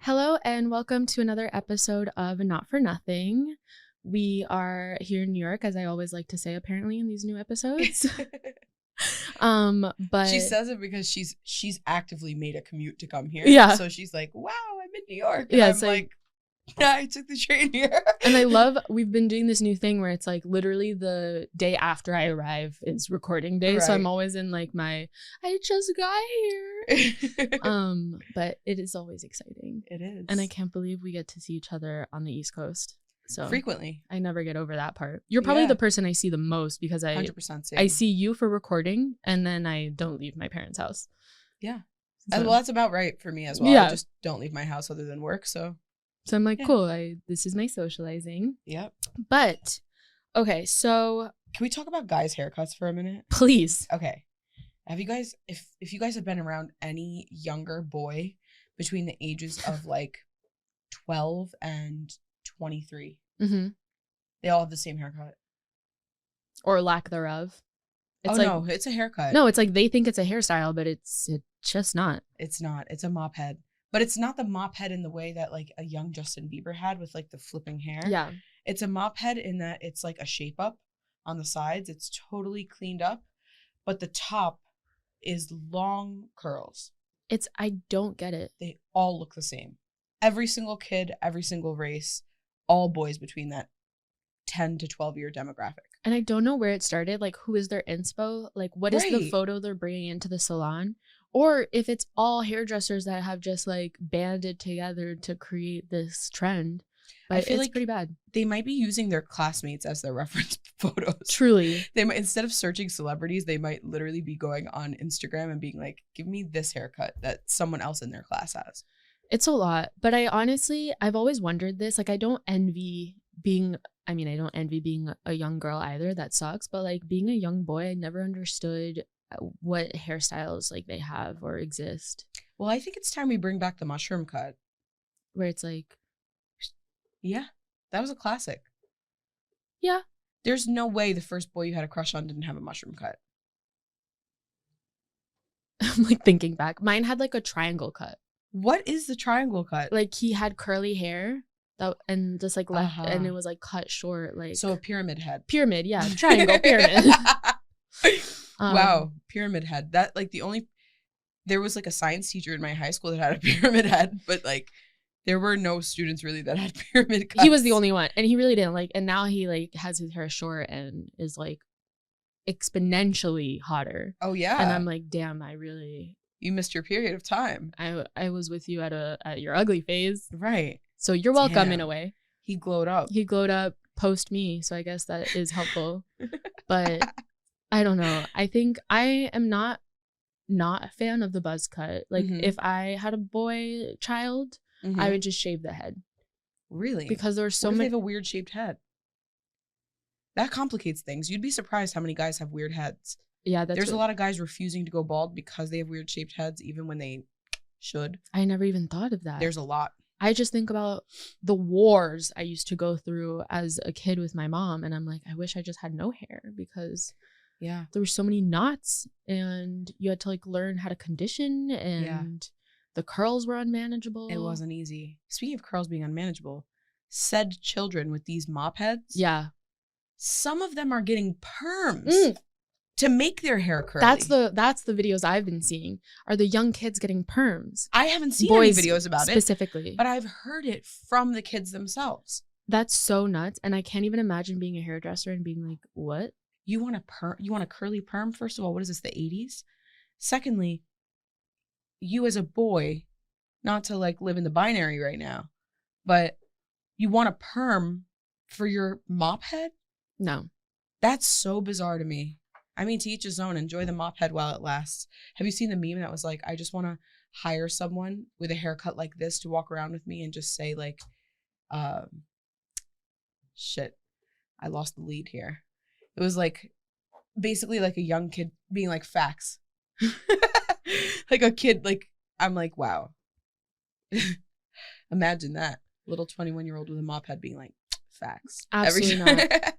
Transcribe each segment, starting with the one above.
Hello and welcome to another episode of Not For Nothing. We are here in New York, as I always like to say, apparently, in these new episodes. But she says it because she's actively made a commute to come here. Yeah. So she's like, wow, I'm in New York. And yeah, I'm like, yeah, I took the train here. And we've been doing this new thing where it's like literally the day after I arrive is recording day. Right. So I'm always in like I just got here. But it is always exciting. It is. And I can't believe we get to see each other on the East Coast. So frequently. I never get over that part. You're probably the person I see the most because 100% same. I see you for recording and then I don't leave my parents' house. Yeah. So, well, that's about right for me as well. Yeah. I just don't leave my house other than work. So I'm like, cool. This is my socializing. Yep. But okay, so can we talk about guys' haircuts for a minute? Please. Okay. Have you guys, if you guys have been around any younger boy between the ages of like 12 and 23, they all have the same haircut. Or lack thereof. It's no, it's a haircut. No, it's like they think it's a hairstyle, but it's just not. It's not. It's a mop head. But it's not the mop head in the way that like a young Justin Bieber had with like the flipping hair. Yeah. It's a mop head in that it's like a shape up on the sides. It's totally cleaned up, but the top is long curls. I don't get it. They all look the same. Every single kid, every single race, all boys between that 10 to 12 year demographic. And I don't know where it started. Like, who is their inspo? Like, what is the photo they're bringing into the salon? Or if it's all hairdressers that have just like banded together to create this trend. But I feel like pretty bad. They might be using their classmates as their reference photos. Truly. They might, instead of searching celebrities, they might literally be going on Instagram and being like, give me this haircut that someone else in their class has. It's a lot. But I've always wondered this. Like, I don't envy being a young girl either. That sucks. But like being a young boy, I never understood what hairstyles like they have or exist. Well, I think it's time we bring back the mushroom cut. Where it's like, yeah, that was a classic. Yeah. There's no way the first boy you had a crush on didn't have a mushroom cut. I'm like thinking back. Mine had like a triangle cut. What is the triangle cut? Like he had curly hair and just like left and it was like cut short. Like so a pyramid head. Pyramid, yeah. Triangle, pyramid. Wow, pyramid head. That like there was like a science teacher in my high school that had a pyramid head, but like there were no students really that had pyramid cuts. He was the only one, and he really didn't like. And now he like has his hair short and is like exponentially hotter. Oh yeah. And I'm like, damn, you missed your period of time. I was with you at your ugly phase, right? So you're welcome in a way. He glowed up. He glowed up post me, so I guess that is helpful. But I don't know. I think I am not a fan of the buzz cut. Like if I had a boy child, I would just shave the head. Really? Because there's so many. They have a weird shaped head. That complicates things. You'd be surprised how many guys have weird heads. Yeah, there's a lot of guys refusing to go bald because they have weird shaped heads, even when they should. I never even thought of that. There's a lot. I just think about the wars I used to go through as a kid with my mom, and I'm like, I wish I just had no hair because there were so many knots, and you had to like learn how to condition, and the curls were unmanageable. It wasn't easy. Speaking of curls being unmanageable, said children with these mop heads, some of them are getting perms to make their hair curly. That's the videos I've been seeing. Are the young kids getting perms? I haven't seen any videos about specifically, but I've heard it from the kids themselves. That's so nuts, and I can't even imagine being a hairdresser and being like, what? You want a curly perm? First of all, what is this, the 80s? Secondly, you as a boy, not to like live in the binary right now, but you want a perm for your mop head? No. That's so bizarre to me. I mean, to each his own. Enjoy the mop head while it lasts. Have you seen the meme that was like, I just want to hire someone with a haircut like this to walk around with me and just say like, shit, I lost the lead here. It was like basically like a young kid being like, facts. Like a kid, like, I'm like, wow. Imagine that. Little 21-year-old with a mop head being like, facts. Absolutely not.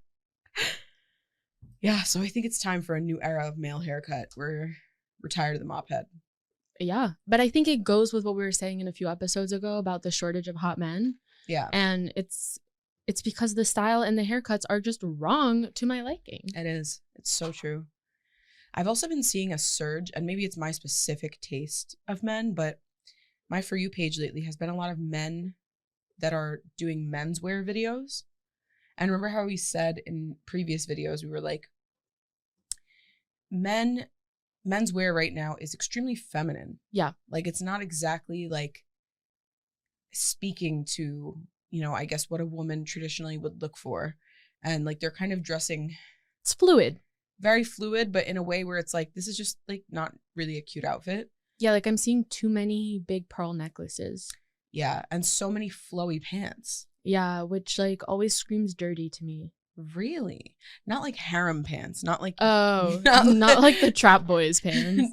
Yeah, so I think it's time for a new era of male haircut. We're tired of the mop head. Yeah. But I think it goes with what we were saying in a few episodes ago about the shortage of hot men. Yeah. And it's because the style and the haircuts are just wrong to my liking. It is. It's so true. I've also been seeing a surge, and maybe it's my specific taste of men, but my For You page lately has been a lot of men that are doing menswear videos. And remember how we said in previous videos, we were like, menswear right now is extremely feminine. Yeah. Like, it's not exactly like speaking to, you know, I guess what a woman traditionally would look for. And like, they're kind of dressing. It's fluid. Very fluid, but in a way where it's like, this is just like not really a cute outfit. Yeah. Like I'm seeing too many big pearl necklaces. Yeah. And so many flowy pants. Yeah. Which like always screams dirty to me. Really? Not like harem pants. Not like. Oh, not like the Trap Boys pants.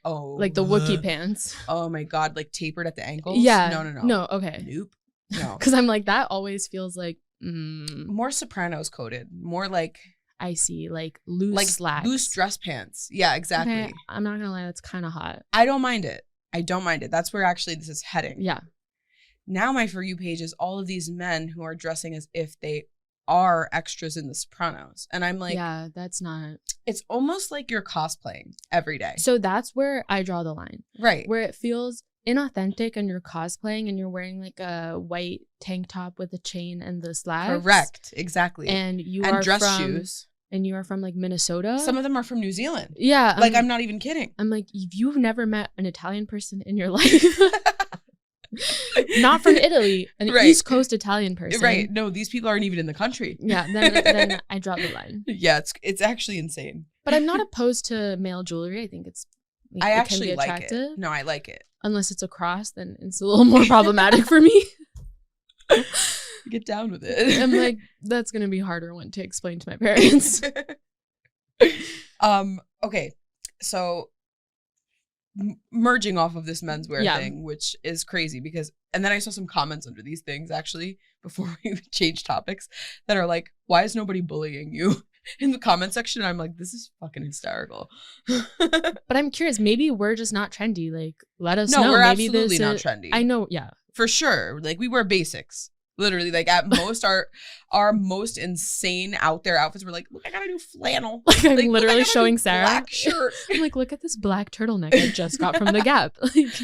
Oh. Like the Wookiee pants. Oh my God. Like tapered at the ankles? Yeah. No. No. Okay. Nope. No. Because I'm like, that always feels like. More Sopranos coded. More like. I see. Like loose slacks. Loose dress pants. Yeah, exactly. Okay, I'm not going to lie. That's kind of hot. I don't mind it. That's where actually this is heading. Yeah. Now my For You page is all of these men who are dressing as if they are extras in The Sopranos. And I'm like, yeah, that's not. It's almost like you're cosplaying every day. So that's where I draw the line. Right. Where it feels inauthentic and you're cosplaying and you're wearing like a white tank top with a chain and the slacks. Correct. Exactly. And dress shoes. And you are from like Minnesota. Some of them are from New Zealand. Yeah. Like I'm not even kidding. I'm like, if you've never met an Italian person in your life. Not from Italy, an East Coast Italian person. Right. No, these people aren't even in the country. Yeah, then I drop the line. Yeah, it's actually insane. But I'm not opposed to male jewelry. I think it actually can be attractive. like it. No, I like it. Unless it's a cross, then it's a little more problematic for me. Get down with it. I'm like, that's gonna be harder one to explain to my parents. Okay, so merging off of this menswear thing, which is crazy because, and then I saw some comments under these things actually before we change topics that are like, why is nobody bullying you in the comment section? I'm like, this is fucking hysterical. But I'm curious, maybe we're just not trendy. Like, let us know. No, we're maybe absolutely not trendy. I know, yeah. For sure. Like, we wear basics. Literally, like at most our most insane out there outfits, we're like, look, I got a new flannel. Like I'm literally showing Sarah. Black shirt. I'm like, look at this black turtleneck I just got from the Gap.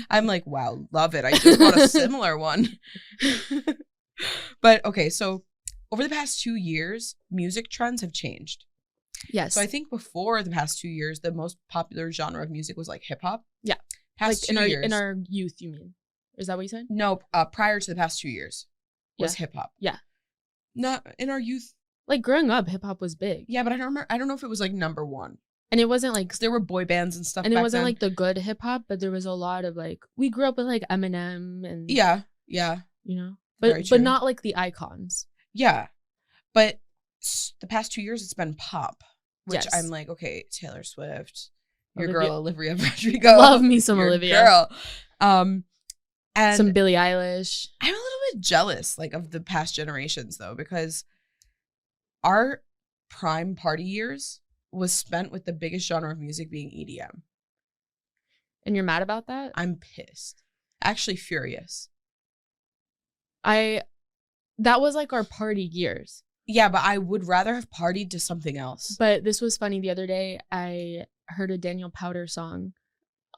I'm like, wow, love it. I just bought a similar one. But okay, so over the past 2 years, music trends have changed. Yes. So I think before the past 2 years, the most popular genre of music was like hip hop. Yeah. Past like 2 years. In our youth, you mean? Is that what you said? No, prior to the past 2 years was hip hop. Yeah. Not in our youth. Like growing up, hip hop was big. Yeah, but I don't know if it was like number one. And it wasn't like, 'cause there were boy bands and stuff. And back it wasn't then. like the good hip hop, but there was a lot of like, we grew up with like Eminem and yeah, you know, but not like the icons. Yeah, but the past 2 years it's been pop, which Yes. I'm like, okay, Taylor Swift, your girl Olivia Rodrigo, love me some Olivia, girl, and some Billie Eilish. I'm a little bit jealous, like of the past generations though, because our prime party years was spent with the biggest genre of music being EDM. And you're mad about that? I'm pissed. Actually furious. That was like our party years. Yeah, but I would rather have partied to something else. But this was funny. The other day, I heard a Daniel Powder song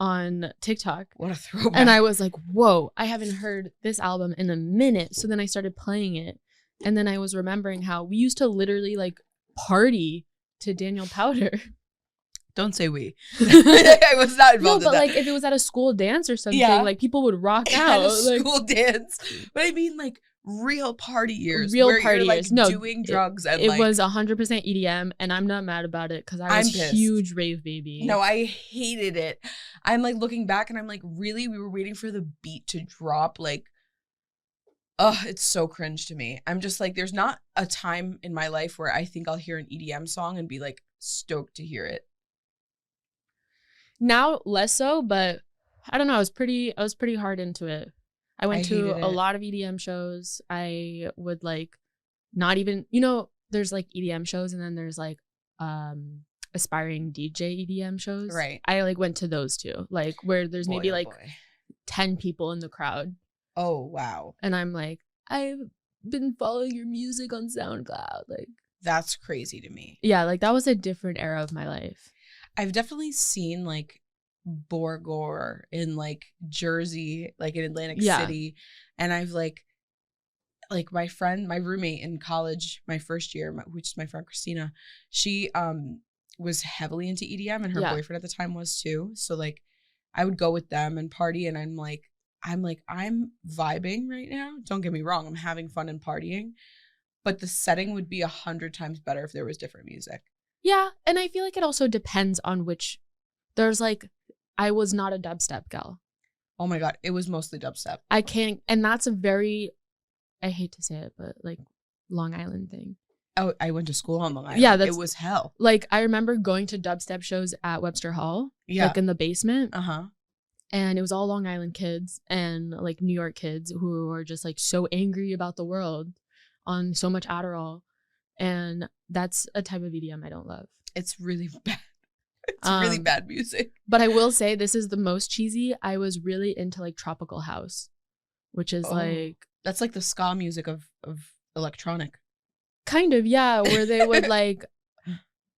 on TikTok. What a throwback. And I was like, whoa, I haven't heard this album in a minute. So then I started playing it. And then I was remembering how we used to literally like party to Daniel Powder. Don't say we. I was not involved in that. Like if it was at a school dance or something, like people would rock out. At a school dance. But I mean like real party years. Real party you're, years. Like, no. Doing drugs and it was 100% EDM and I'm not mad about it because I was a huge rave baby. No, I hated it. I'm like looking back and I'm like, really? We were waiting for the beat to drop. Like, it's so cringe to me. I'm just like, there's not a time in my life where I think I'll hear an EDM song and be like stoked to hear it. Now less so, but I don't know. I was pretty hard into it. I went to a lot of EDM shows. I would like not even, there's like EDM shows and then there's like aspiring DJ EDM shows. Right. I like went to those too, like where there's maybe like 10 people in the crowd. Oh, wow. And I'm like, I've been following your music on SoundCloud. Like, that's crazy to me. Yeah, like that was a different era of my life. I've definitely seen like Borgore in like Jersey, like in Atlantic City. And I've like my roommate in college, my first year, which is my friend Christina, she was heavily into EDM, and her boyfriend at the time was too. So like I would go with them and party, and I'm vibing right now. Don't get me wrong, I'm having fun and partying, but the setting would be 100 times better if there was different music. Yeah, and I feel like it also depends on which. There's like, I was not a dubstep gal. Oh my God, it was mostly dubstep. I can't, and that's a very, I hate to say it, but like Long Island thing. Oh, I went to school on Long Island. Yeah, it was hell. Like I remember going to dubstep shows at Webster Hall, like in the basement. And it was all Long Island kids and like New York kids who were just like so angry about the world on so much Adderall. And that's a type of EDM I don't love. It's really bad. It's really bad music. But I will say this is the most cheesy. I was really into like tropical house, which is like, that's like the ska music of electronic. Kind of, yeah, where they would like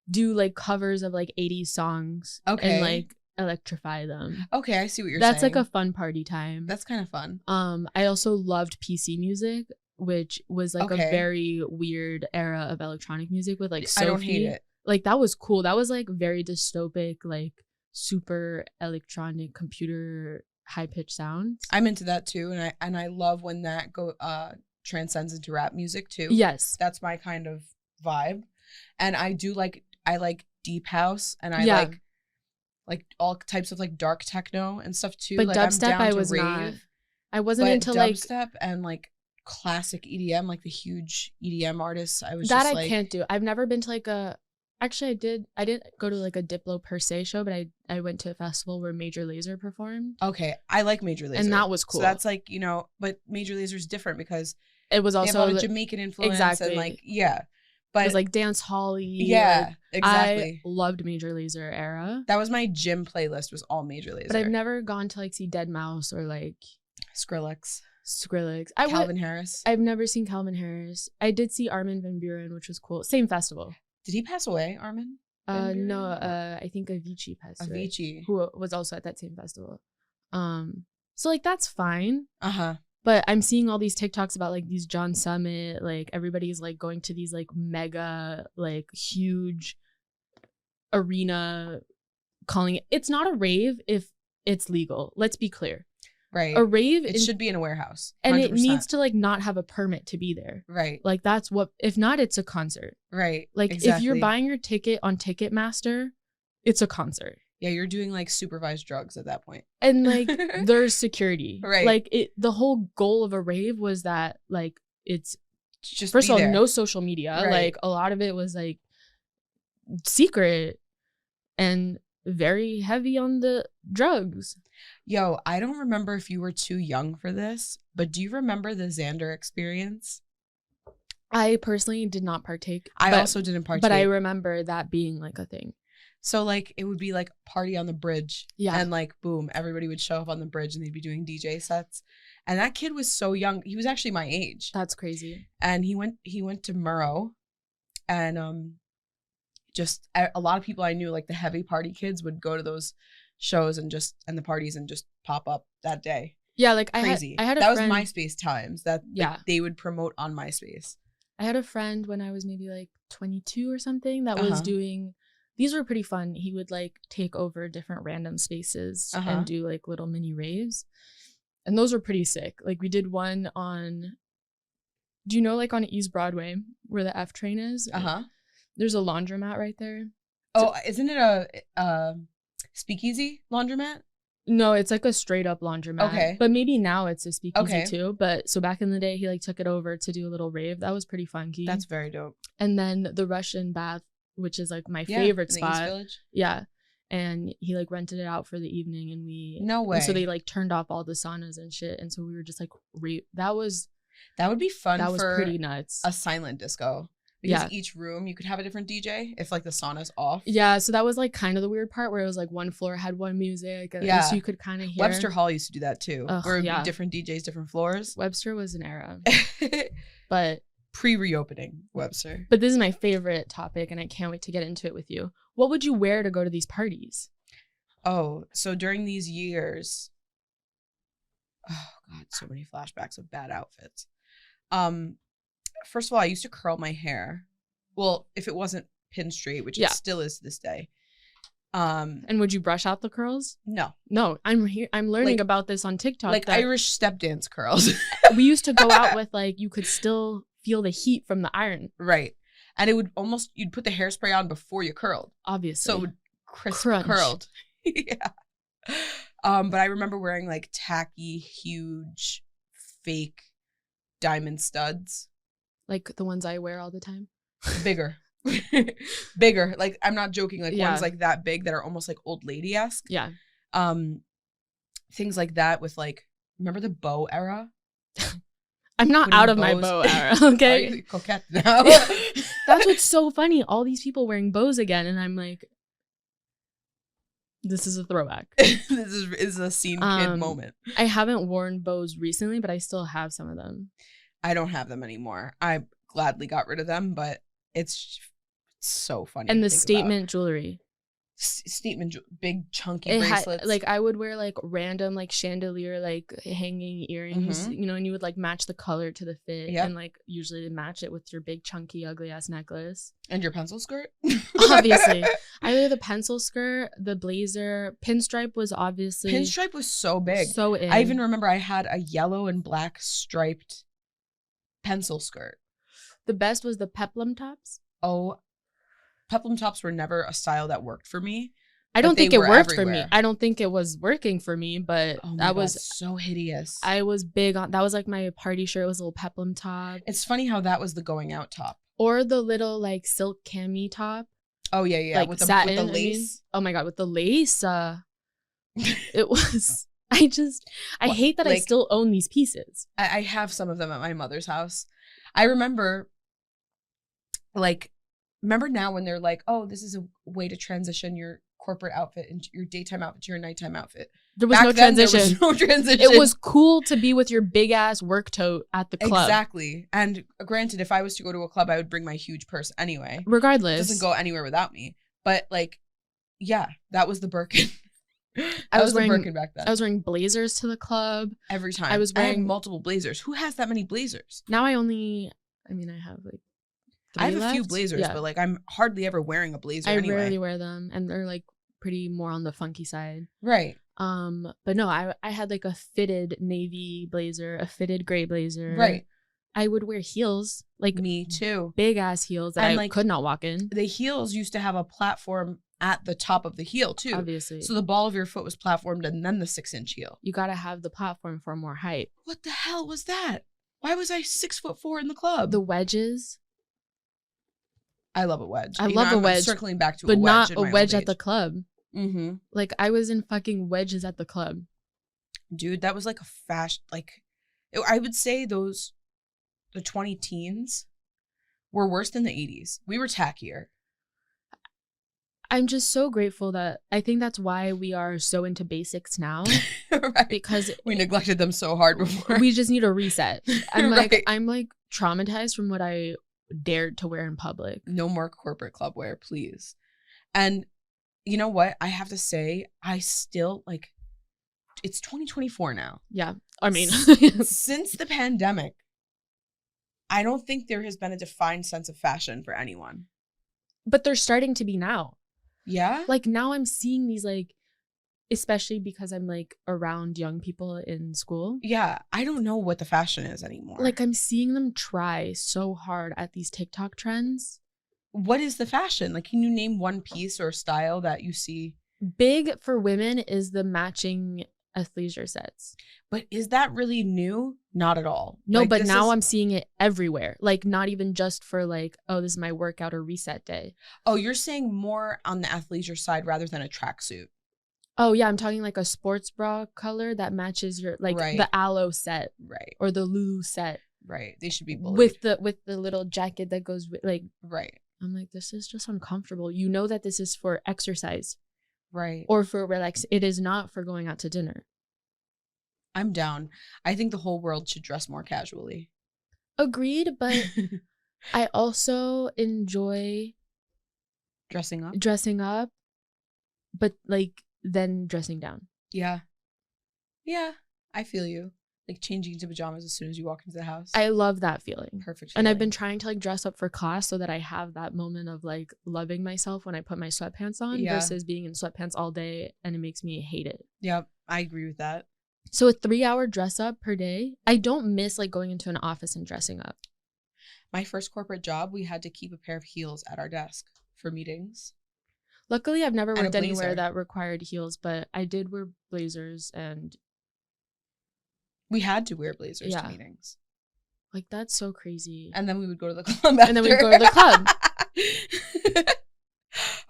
do like covers of like 80s songs and like electrify them. Okay, I see what you're saying. That's like a fun party time. That's kind of fun. I also loved PC music, which was like a very weird era of electronic music with like Sophie. I don't hate it. Like that was cool. That was like very dystopic, like super electronic computer high-pitched sounds. I'm into that too, and I love when that transcends into rap music too. Yes, that's my kind of vibe. And I like deep house, and I like all types of like dark techno and stuff too. But like dubstep, I was rave, not. I wasn't into like dubstep and like classic EDM, like the huge EDM artists. I was that just I can't do. I've never been to like a. Actually, I didn't go to like a Diplo per se show, but I went to a festival where Major Lazer performed. Okay, I like Major Lazer, and that was cool. So that's like, you know, but Major Lazer's different because it was also they have a lot of Jamaican influence, and like but it was like dance holly. Yeah, like, exactly. I loved Major Lazer era. That was my gym playlist, was all Major Lazer. But I've never gone to like see Deadmau5 or like Skrillex. Calvin Harris. I've never seen Calvin Harris. I did see Armin van Buuren, which was cool. Same festival. Did he pass away, Armin? No, I think Avicii passed away. Avicii. Who was also at that same festival. So like that's fine. Uh-huh. But I'm seeing all these TikToks about like these John Summit, like everybody's like going to these like mega, like huge arena, calling it's not a rave if it's legal. Let's be clear. Right. A rave it should be in a warehouse. 100%. And it needs to like not have a permit to be there. Right. Like that's what, if not, it's a concert. Right. Like exactly. If you're buying your ticket on Ticketmaster, it's a concert. Yeah, you're doing like supervised drugs at that point. And like there's security. Right. Like the whole goal of a rave was that like it's just first of all, no social media. Right. Like a lot of it was like secret and very heavy on the drugs. Yo, I don't remember if you were too young for this, but do you remember the Xander experience? I personally did not partake. I also didn't partake. But I remember that being like a thing. So like it would be like party on the bridge. Yeah. And like boom, everybody would show up on the bridge and they'd be doing DJ sets. And that kid was so young. He was actually my age. That's crazy. And he went to Murrow, and just a lot of people I knew, like the heavy party kids, would go to those shows and the parties and just pop up that day. Yeah, like crazy. I had a that friend, was MySpace times that like, they would promote on MySpace. I had a friend when I was maybe like 22 or something that was doing, these were pretty fun. He would like take over different random spaces and do like little mini raves. And those were pretty sick. Like we did one on, do you know like on East Broadway where the F train is? There's a laundromat right there. Oh, isn't it a speakeasy laundromat? No, it's like a straight up laundromat. Okay. But maybe now it's a speakeasy too. But so back in the day, he like took it over to do a little rave. That was pretty funky. That's very dope. And then the Russian bath, which is like my favorite spot. The East Village? Yeah. And he like rented it out for the evening, and no way. And so they like turned off all the saunas and shit. And so we were just like, that would be fun. That was pretty nuts. A silent disco. Because each room you could have a different DJ if like the sauna's off. Yeah, so that was like kind of the weird part where it was like one floor had one music. And so you could kind of hear. Webster Hall used to do that too. Where it would be different DJs, different floors. Webster was an era. But pre-reopening Webster. But this is my favorite topic and I can't wait to get into it with you. What would you wear to go to these parties? Oh, so during these years, oh God, so many flashbacks of bad outfits. First of all, I used to curl my hair. Well, if it wasn't pin straight, which it still is to this day. And would you brush out the curls? No. I'm learning about this on TikTok. Like Irish step dance curls. We used to go out with like, you could still feel the heat from the iron. Right. And it would almost, you'd put the hairspray on before you curled. Obviously. So it would curled. Yeah. But I remember wearing like tacky, huge, fake diamond studs. Like the ones I wear all the time? Bigger. Bigger. Like, I'm not joking. Like ones like that big that are almost like old lady-esque. Yeah. Things like that with like, remember the bow era? I'm not out of my bow era, okay? Are you coquette now? That's what's so funny. All these people wearing bows again, and I'm like, this is a throwback. This is a scene kid moment. I haven't worn bows recently, but I still have some of them. I don't have them anymore. I gladly got rid of them, but it's so funny. And the statement jewelry. Big chunky bracelets. Like I would wear like random like chandelier like hanging earrings, you know, and you would like match the color to the fit and like usually match it with your big chunky ugly ass necklace and your pencil skirt. Obviously, either the pencil skirt, the blazer, pinstripe was obviously pinstripe was so big, so in. I even remember I had a yellow and black striped pencil skirt. The best was the peplum tops. Oh, peplum tops were never a style that worked for me. I don't think it worked for me. I don't think it was working for me, but that was so hideous. I was big on that. Was like my party shirt. It was a little peplum top. It's funny how that was the going out top. Or the little like silk cami top. Oh yeah, like with satin, the lace. I mean. Oh my god, with the lace. It was. I hate that I still own these pieces. I have some of them at my mother's house. I remember, remember now when they're like, oh, this is a way to transition your corporate outfit into your daytime outfit to your nighttime outfit. There was no transition. There was no transition. It was cool to be with your big ass work tote at the club. Exactly. And granted, if I was to go to a club, I would bring my huge purse anyway. Regardless. It doesn't go anywhere without me. But that was the Birkin. I was wearing the Birkin back then. I was wearing blazers to the club. Every time. I had multiple blazers. Who has that many blazers? Now I have like I have left. a few blazers, but I'm hardly ever wearing a blazer anyway. I rarely wear them, and they're like pretty more on the funky side. Right. But no, I had like a fitted navy blazer, a fitted gray blazer. Right. I would wear heels, like me too, big ass heels that I could not walk in. The heels used to have a platform at the top of the heel too, obviously. So the ball of your foot was platformed, and then the 6-inch heel. You gotta have the platform for more height. What the hell was that? Why was I 6'4" in the club? The wedges. I love a wedge. I love a wedge. Circling back to but a wedge, not a wedge at the club. Mm-hmm. Like I was in fucking wedges at the club. Dude, that was like a fashion. I would say the 20 teens were worse than the 80s. We were tackier. I'm just so grateful that I think that's why we are so into basics now. Right. Because we neglected them so hard before. We just need a reset. I'm like traumatized from what I dared to wear in public. No more corporate club wear, please. And you know what? I have to say, I still it's 2024 now. Yeah. I mean, since the pandemic, I don't think there has been a defined sense of fashion for anyone. But they're starting to be now. Yeah? Like now I'm seeing these especially because I'm around young people in school. Yeah. I don't know what the fashion is anymore. I'm seeing them try so hard at these TikTok trends. What is the fashion? Can you name one piece or style that you see? Big for women is the matching athleisure sets. But is that really new? Not at all. No, but now I'm seeing it everywhere. Not even just for oh, this is my workout or reset day. Oh, you're saying more on the athleisure side rather than a tracksuit. Oh, yeah. I'm talking a sports bra color that matches your, right. the aloe set. Right. Or the Lulu set. Right. They should be bullied. With the little jacket that goes with, like, right. I'm like, this is just uncomfortable. You know that this is for exercise. Right. Or for relax. It is not for going out to dinner. I'm down. I think the whole world should dress more casually. Agreed, but I also enjoy dressing up, but like then dressing down. Yeah. Yeah, I feel you. Like changing into pajamas as soon as you walk into the house. I love that feeling. Perfect feeling. And I've been trying to like dress up for class so that I have that moment of like loving myself when I put my sweatpants on versus being in sweatpants all day, and it makes me hate it. Yep, I agree with that. So a 3-hour dress up per day, I don't miss like going into an office and dressing up. My first corporate job, we had to keep a pair of heels at our desk for meetings. Luckily, I've never worked anywhere that required heels, but I did wear blazers, and we had to wear blazers to meetings. Like, that's so crazy. And then we would go to the club after. And then we'd go to the club.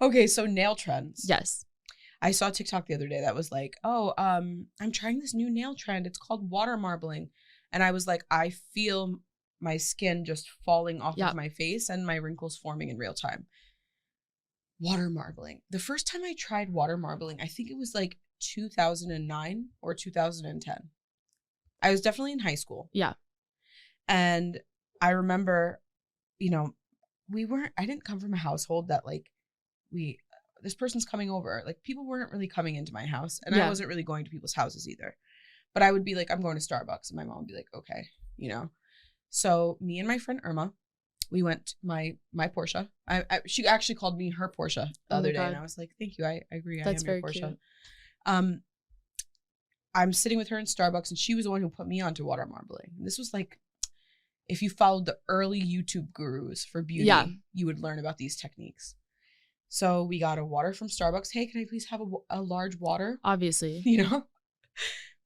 Okay, so nail trends. Yes. I saw a TikTok the other day that was like, I'm trying this new nail trend. It's called water marbling. And I was like, I feel my skin just falling off of my face and my wrinkles forming in real time. Water marbling. The first time I tried water marbling, I think it was like 2009 or 2010. I was definitely in high school. Yeah. And I remember, I didn't come from a household that like this person's coming over. Like people weren't really coming into my house, and I wasn't really going to people's houses either. But I would be like, I'm going to Starbucks, and my mom would be like, okay, So me and my friend Irma, we went my Porsche. She actually called me her Porsche the other day, and I was like, thank you. I agree. That's I am very your Porsche. Cute. I'm sitting with her in Starbucks, and she was the one who put me onto water marbling. And this was like, if you followed the early YouTube gurus for beauty, you would learn about these techniques. So we got a water from Starbucks. Hey, can I please have a large water? Obviously.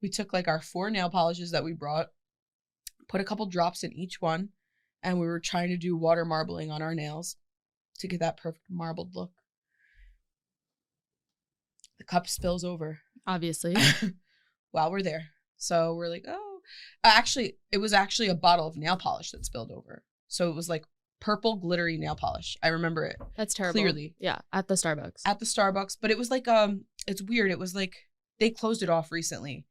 We took like our 4 nail polishes that we brought, put a couple drops in each one, and we were trying to do water marbling on our nails to get that perfect marbled look. The cup spills over. Obviously. While we're there. So we're like, it was actually a bottle of nail polish that spilled over. So it was like purple glittery nail polish. I remember it. That's terrible. Clearly. Yeah, at the Starbucks. But it was like it's weird. It was like they closed it off recently.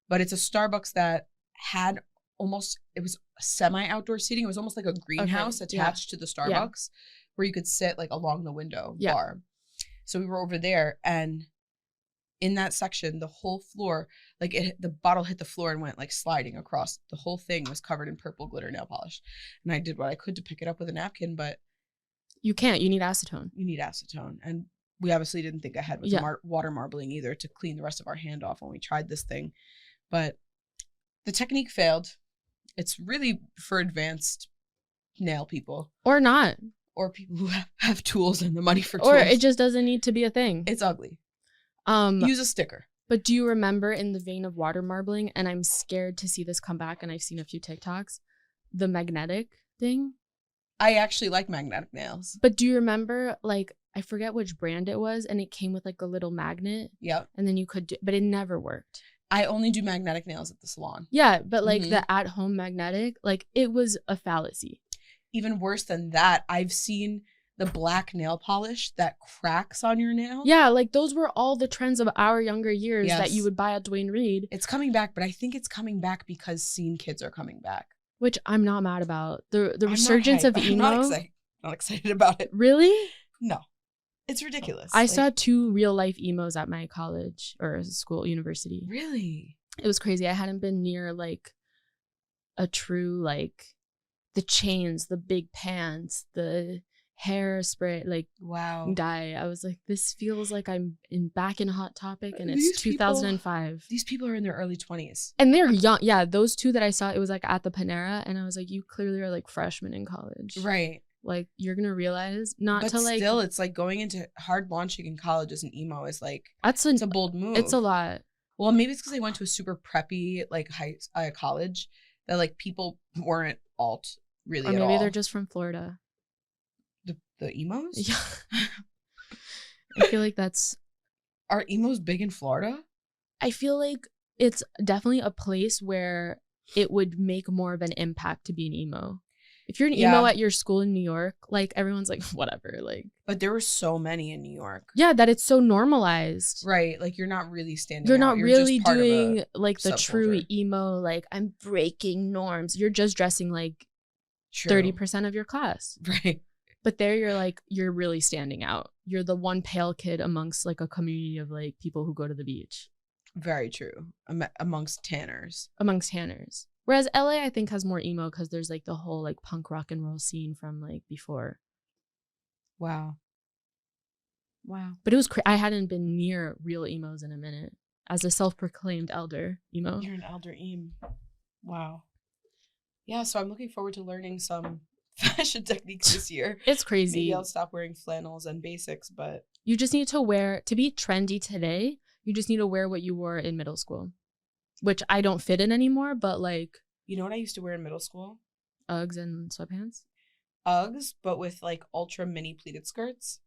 But it's a Starbucks that had it was semi-outdoor seating. It was almost like a greenhouse attached to the Starbucks where you could sit like along the window bar. So we were over there, and in that section, the whole floor, like the bottle hit the floor and went like sliding across. The whole thing was covered in purple glitter nail polish. And I did what I could to pick it up with a napkin, but you can't. You need acetone. And we obviously didn't think ahead with water marbling either to clean the rest of our hand off when we tried this thing. But the technique failed. It's really for advanced nail people. Or not. Or people who have tools and the money for tools. Or it just doesn't need to be a thing. It's ugly. Use a sticker. But do you remember, in the vein of water marbling, and I'm scared to see this come back, and I've seen a few TikToks, the magnetic thing? I actually like magnetic nails. But do you remember, like, I forget which brand it was, and it came with like a little magnet? Yep. And then you could do, but it never worked. I only do magnetic nails at the salon. Yeah, but like the at-home magnetic, like it was a fallacy. Even worse than that, I've seen the black nail polish that cracks on your nail. Yeah, like those were all the trends of our younger years that you would buy at Dwayne Reed. It's coming back, but I think it's coming back because scene kids are coming back. Which I'm not mad about. The resurgence of emo. I'm not excited about it. Really? No. It's ridiculous. I saw 2 real life emos at my college or school, university. Really? It was crazy. I hadn't been near like a true, like the chains, the big pants, the hairspray, like dye. I was like, this feels like I'm back in Hot Topic, and it's 2005. These people are in their early 20s. And they're young. Yeah, those 2 that I saw, it was like at the Panera, and I was like, you clearly are like freshmen in college. Right. Like, you're gonna realize but still, it's like going into hard launching in college as an emo is like, it's a bold move. It's a lot. Well, maybe it's because I went to a super preppy like college that like people weren't alt really or at all. Maybe they're just from Florida. The emos? Yeah. I feel like Are emos big in Florida? I feel like it's definitely a place where it would make more of an impact to be an emo. If you're an emo at your school in New York, like everyone's like, whatever, like. But there were so many in New York. Yeah, that it's so normalized. Right. Like you're not really standing You're out. not You're really just part doing like the subculture. true emo, like I'm breaking norms. You're just dressing like True. 30% of your class. Right. But there you're like, you're really standing out. You're the one pale kid amongst like a community of like people who go to the beach. Very true. Amongst tanners. Whereas LA, I think, has more emo because there's like the whole like punk rock and roll scene from like before. Wow. But it was I hadn't been near real emos in a minute as a self-proclaimed elder emo. You're an elder emo. Wow. Yeah, so I'm looking forward to learning some fashion techniques this year. It's crazy. Maybe I'll stop wearing flannels and basics, but you just need to be trendy today. You just need to wear what you wore in middle school, which I don't fit in anymore, but like. You know what I used to wear in middle school? Uggs and sweatpants? Uggs, but with like ultra mini pleated skirts,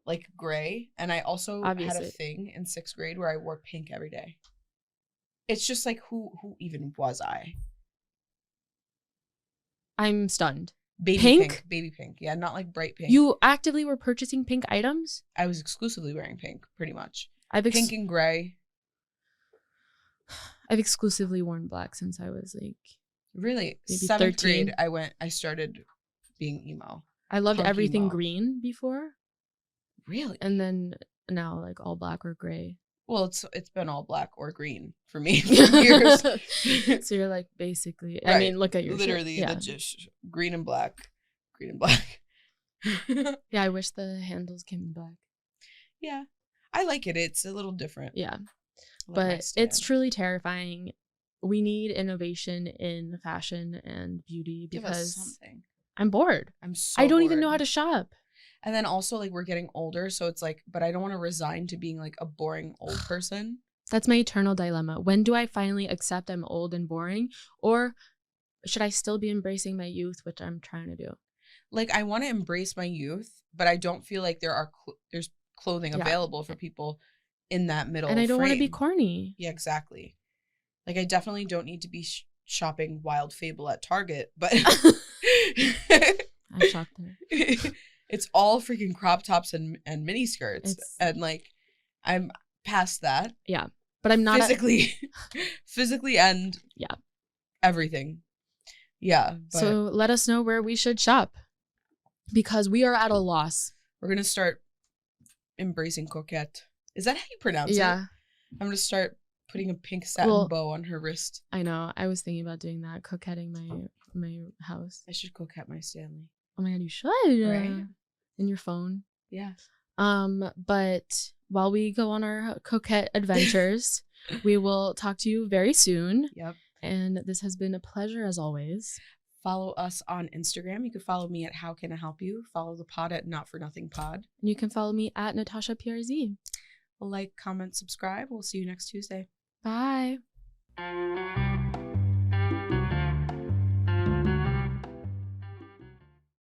like gray. And I also had a thing in 6th grade where I wore pink every day. It's just like, who even was I? I'm stunned. Baby pink. Yeah, not like bright pink. You actively were purchasing pink items? I was exclusively wearing pink, pretty much. Pink and gray. I've exclusively worn black since I was like really maybe 7th 13. grade. I started being emo. I loved Punk everything emo. Green before. Really? And then now like all black or gray. Well, it's been all black or green for me for years. So you're like basically. Right. I mean, look at your literally shirt. Yeah. just green and black. Yeah, I wish the handles came in black. Yeah, I like it. It's a little different. Yeah, but it's truly terrifying. We need innovation in fashion and beauty because I'm bored. I don't even know how to shop. And then also, like, we're getting older, so it's like, but I don't want to resign to being, like, a boring old person. That's my eternal dilemma. When do I finally accept I'm old and boring? Or should I still be embracing my youth, which I'm trying to do? Like, I want to embrace my youth, but I don't feel like there's clothing available for people in that middle And I don't want to be corny. Yeah, exactly. Like, I definitely don't need to be shopping Wild Fable at Target, but... I shopped there. It's all freaking crop tops and mini skirts. And like, I'm past that. Yeah. But I'm not physically and everything. Yeah. But so let us know where we should shop because we are at a loss. We're going to start embracing coquette. Is that how you pronounce it? Yeah. I'm going to start putting a pink satin bow on her wrist. I know. I was thinking about doing that, coquetting my house. I should coquette my Stanley. Oh my God, you should. Right? In your phone. Yeah. But while we go on our coquette adventures, we will talk to you very soon. Yep. And this has been a pleasure as always. Follow us on Instagram. You can follow me at How Can I Help You? Follow the pod at Not For Nothing Pod. And you can follow me at Natasha PRZ. Like, comment, subscribe. We'll see you next Tuesday. Bye.